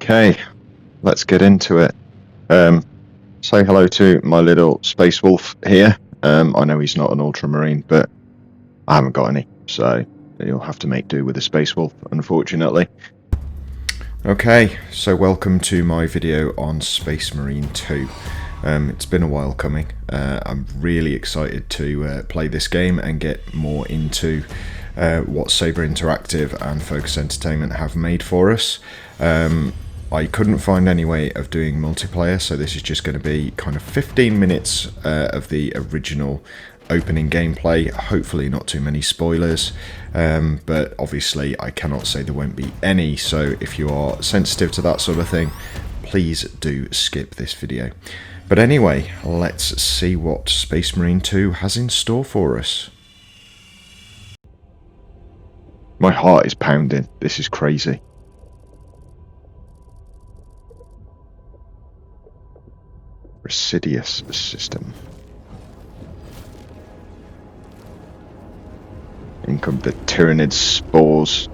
Okay, let's get into it. Say hello to my little space wolf here. I know he's not an ultramarine, but I haven't got any, so you'll have to make do with a space wolf, unfortunately. Okay, so welcome to my video on Space Marine 2. It's been a while coming. I'm really excited to play this game and get more into what Saber Interactive and Focus Entertainment have made for us. I couldn't find any way of doing multiplayer, so this is just going to be kind of 15 minutes of the original opening gameplay. Hopefully not too many spoilers, but obviously I cannot say there won't be any, so if you are sensitive to that sort of thing, please do skip this video. But anyway, let's see what Space Marine 2 has in store for us. My heart is pounding. This is crazy. Residious system. In come the Tyrannid spores.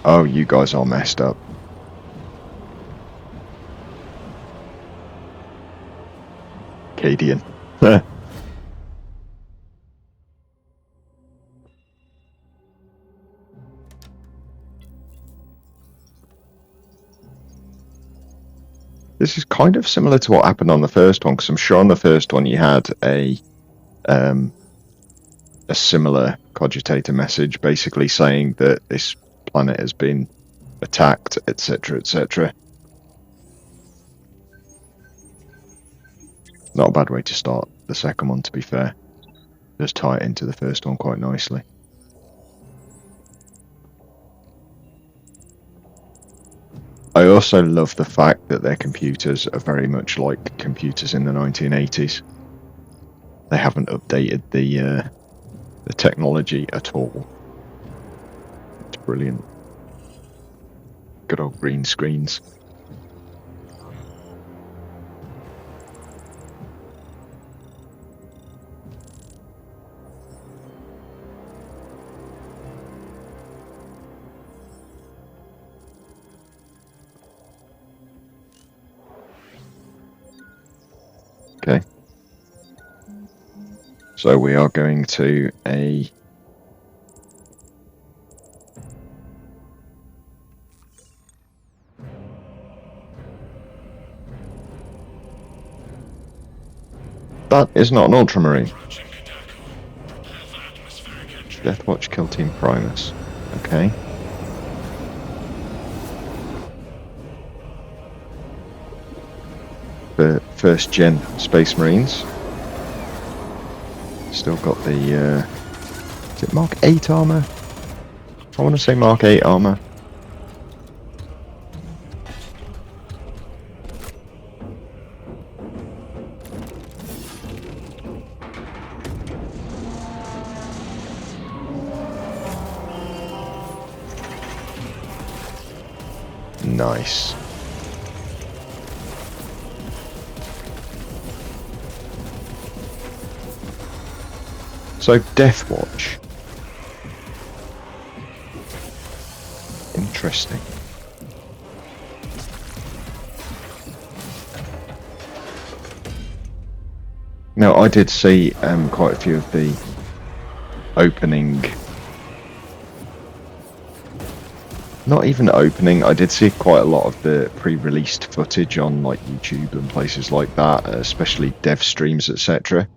Oh, you guys are messed up. Cadian. This is kind of similar to what happened on the first one, because I'm sure on the first one you had a similar cogitator message, basically saying that this planet has been attacked, etc., etc. Not a bad way to start the second one, to be fair. Just tie it into the first one quite nicely. I also love the fact that their computers are very much like computers in the 1980s. They haven't updated the technology at all. It's brilliant. Good old green screens. Okay. So we are going to a that is not an ultramarine. Deathwatch Kill Team Primus. Okay. The first gen Space Marines. Still got the is it Mark 8 armor? I want to say Mark 8 armor. Nice. So Deathwatch. Interesting. Now I did see quite a few of the opening. Not even opening, I did see quite a lot of the pre-released footage on like YouTube and places like that, especially dev streams, etc.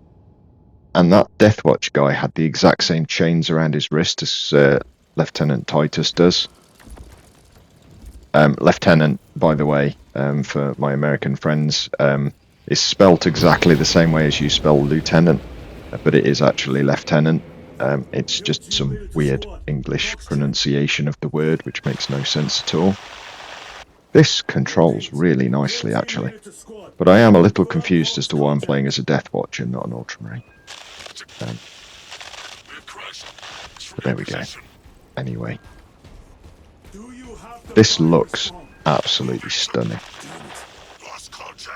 And that Deathwatch guy had the exact same chains around his wrist as Lieutenant Titus does. Lieutenant, by the way, for my American friends, is spelt exactly the same way as you spell lieutenant, but it is actually lieutenant. It's just some weird English pronunciation of the word, which makes no sense at all. This controls really nicely, actually, but I am a little confused as to why I'm playing as a Deathwatch and not an Ultramarine. But there we go. Anyway, this looks absolutely stunning.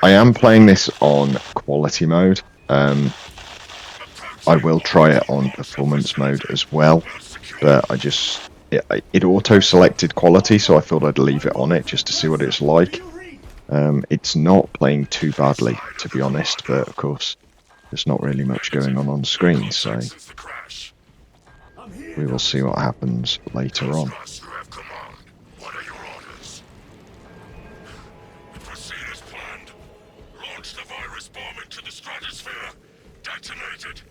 I am playing this on quality mode. I will try it on performance mode as well, but it auto-selected quality, so I thought I'd leave it on it just to see what it's like. It's not playing too badly, to be honest, but of course there's not really much going on screen, so we will see what happens later on.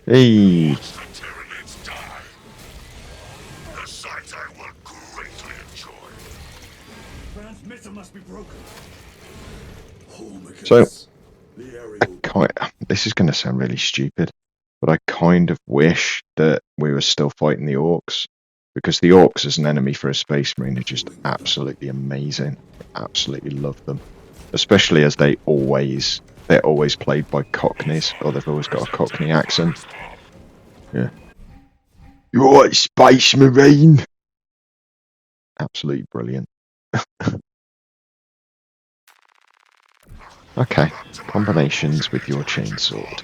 Hey! So, this is going to sound really stupid, but I kind of wish that we were still fighting the orcs, because the orcs as an enemy for a space marine are just absolutely amazing. I absolutely love them, especially as they're always played by cockneys, or they've always got a cockney accent. Yeah. You're right, Space Marine! Absolutely brilliant. Okay, combinations with your chainsword.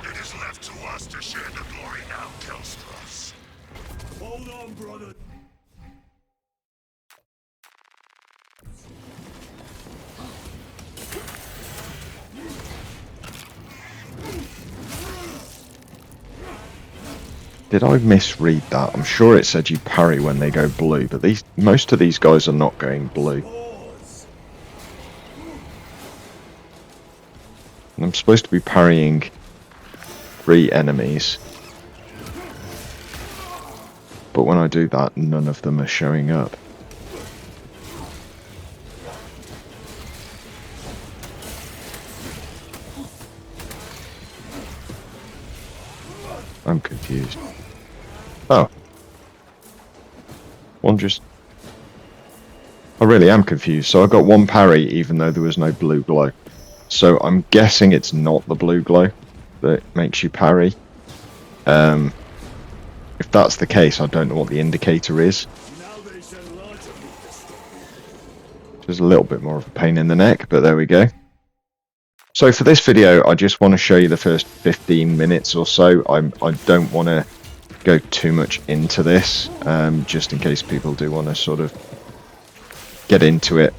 It is left to us to share the glory now, Kelstros. Hold on, brother. Did I misread that? I'm sure it said you parry when they go blue, but most of these guys are not going blue. And I'm supposed to be parrying 3 enemies. But when I do that, none of them are showing up. I'm confused. Oh. I really am confused. So I got 1 parry even though there was no blue glow. So I'm guessing it's not the blue glow that makes you parry. If that's the case, I don't know what the indicator is. Just a little bit more of a pain in the neck, but there we go. So for this video, I just want to show you the first 15 minutes or so. I don't want to go too much into this, just in case people do want to sort of get into it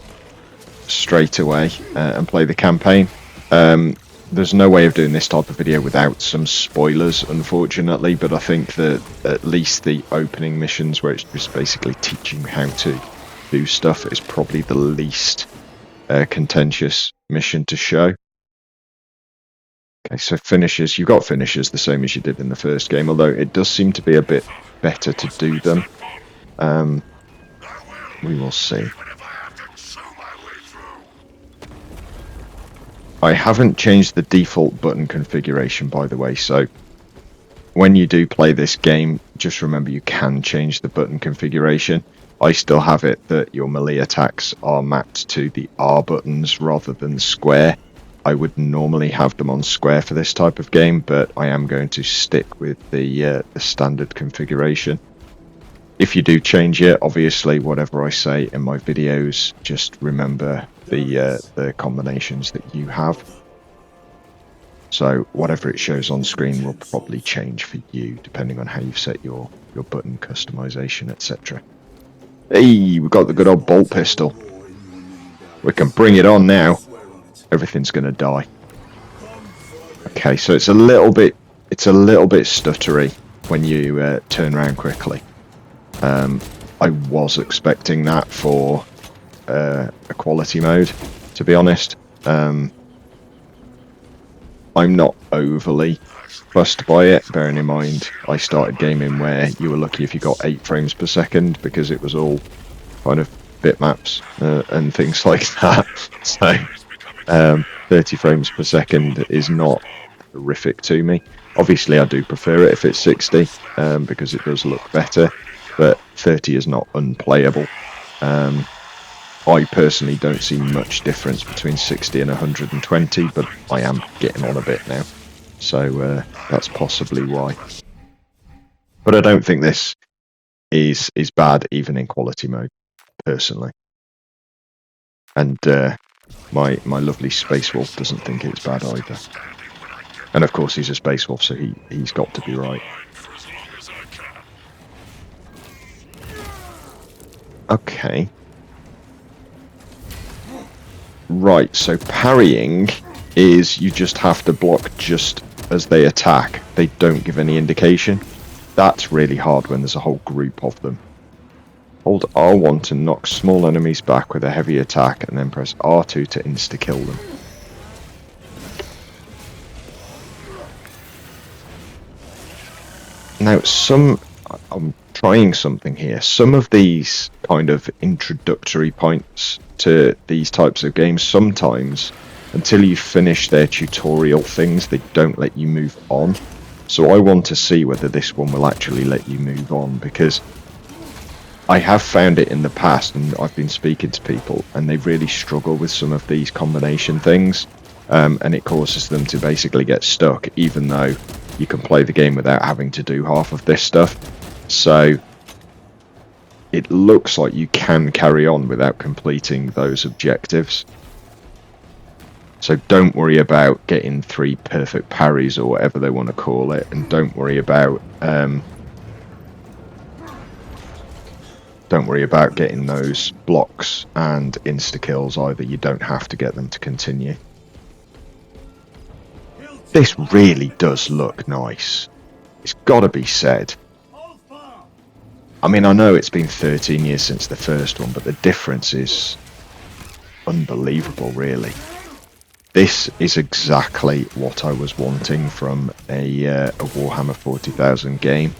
straight away and play the campaign. There's no way of doing this type of video without some spoilers, unfortunately, but I think that at least the opening missions, where it's just basically teaching how to do stuff, is probably the least contentious mission to show. Okay, so finishes. You got finishes the same as you did in the first game, although it does seem to be a bit better to do them. We will see. I haven't changed the default button configuration, by the way, so when you do play this game, just remember you can change the button configuration. I still have it that your melee attacks are mapped to the R buttons rather than square. I would normally have them on square for this type of game, but I am going to stick with the standard configuration. If you do change it, obviously, whatever I say in my videos, just remember the combinations that you have. So whatever it shows on screen will probably change for you, depending on how you've set your button customization, etc. Hey, we've got the good old bolt pistol. We can bring it on now. Everything's going to die. Okay, so it's a little bit stuttery when you turn around quickly. I was expecting that for a quality mode, to be honest. I'm not overly fussed by it, bearing in mind I started gaming where you were lucky if you got 8 frames per second because it was all kind of bitmaps and things like that. So 30 frames per second is not horrific to me. Obviously I do prefer it if it's 60 because it does look better, but 30 is not unplayable. I personally don't see much difference between 60 and 120, but I am getting on a bit now, so that's possibly why. But I don't think this is bad even in quality mode, personally. And my lovely Space Wolf doesn't think it's bad either. And of course he's a Space Wolf, so he's got to be right. Okay. Right, so parrying is you just have to block just as they attack. They don't give any indication. That's really hard when there's a whole group of them. Hold R1 to knock small enemies back with a heavy attack, and then press R2 to insta-kill them. Now, I'm trying something here. Some of these kind of introductory points to these types of games, sometimes, until you finish their tutorial things, they don't let you move on. So I want to see whether this one will actually let you move on, because I have found it in the past, and I've been speaking to people, and they really struggle with some of these combination things, and it causes them to basically get stuck, even though you can play the game without having to do half of this stuff. So it looks like you can carry on without completing those objectives. So don't worry about getting 3 perfect parries or whatever they want to call it, and don't worry about getting those blocks and insta-kills either. You don't have to get them to continue. This really does look nice. It's got to be said. I mean, I know it's been 13 years since the first one, but the difference is unbelievable, really. This is exactly what I was wanting from a Warhammer 40,000 game.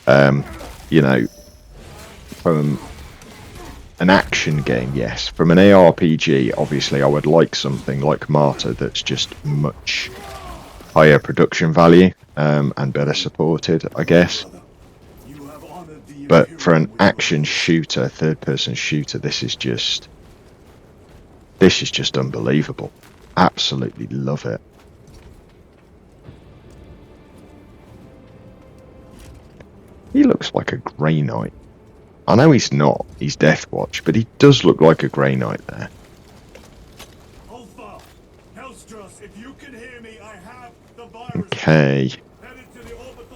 You know, from an action game, yes. From an ARPG, obviously, I would like something like Martyr that's just much higher production value and better supported, I guess. But for an action shooter, third-person shooter, this is just unbelievable. Absolutely love it. He looks like a Grey Knight. I know he's not. He's Deathwatch, but he does look like a Grey Knight there. Okay.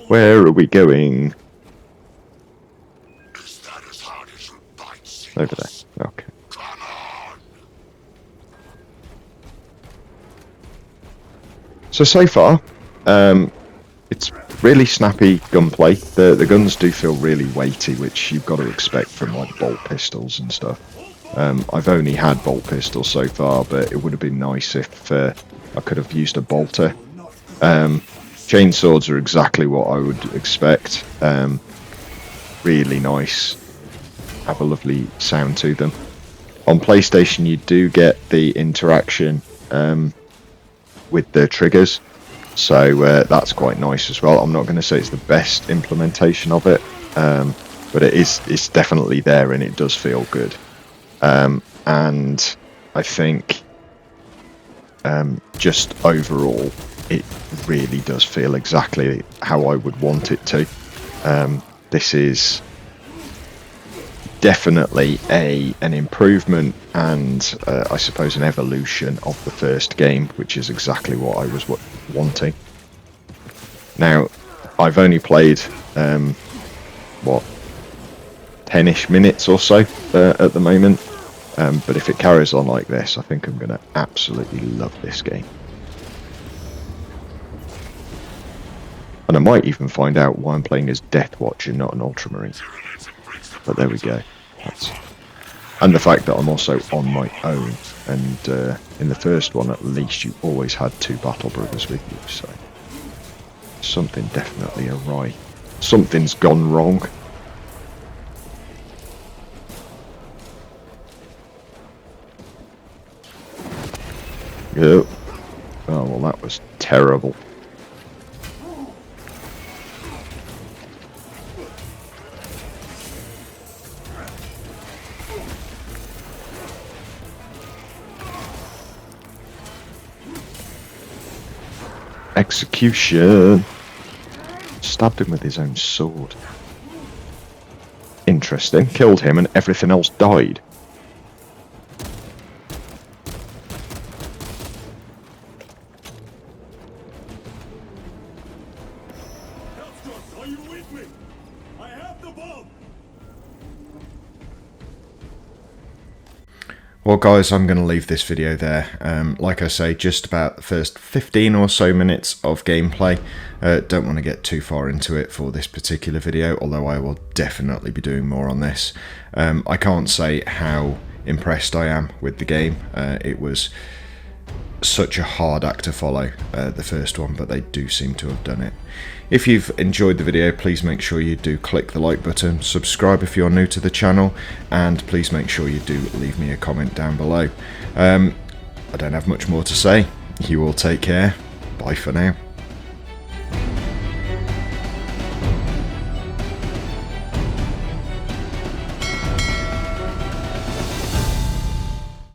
Where are we going? Over there. Okay. So far, it's really snappy gunplay. The guns do feel really weighty, which you've got to expect from like bolt pistols and stuff. I've only had bolt pistols so far, but it would have been nice if I could have used a bolter. Chainswords are exactly what I would expect. Really nice. Have a lovely sound to them. On PlayStation, you do get the interaction with the triggers, so that's quite nice as well. I'm not going to say it's the best implementation of it, but it's definitely there and it does feel good. And I think just overall it really does feel exactly how I would want it to. This is definitely an improvement and I suppose an evolution of the first game, which is exactly what I was wanting. Now, I've only played 10ish minutes or so at the moment, but if it carries on like this, I think I'm going to absolutely love this game. And I might even find out why I'm playing as Deathwatch and not an Ultramarine. But there we go. And the fact that I'm also on my own, and in the first one at least you always had 2 battle brothers with you, so something definitely awry. Something's gone wrong. Yep. Oh well, that was terrible. Execution. Stabbed him with his own sword. interesting. Killed him and everything else died. Are you with me? I have the bomb. Well guys, I'm going to leave this video there. Like I say, just about the first 15 or so minutes of gameplay. Don't want to get too far into it for this particular video, although I will definitely be doing more on this. I can't say how impressed I am with the game. It was such a hard act to follow, the first one, but they do seem to have done it. If you've enjoyed the video, please make sure you do click the like button, subscribe if you're new to the channel, and please make sure you do leave me a comment down below. I don't have much more to say. You all take care. Bye for now.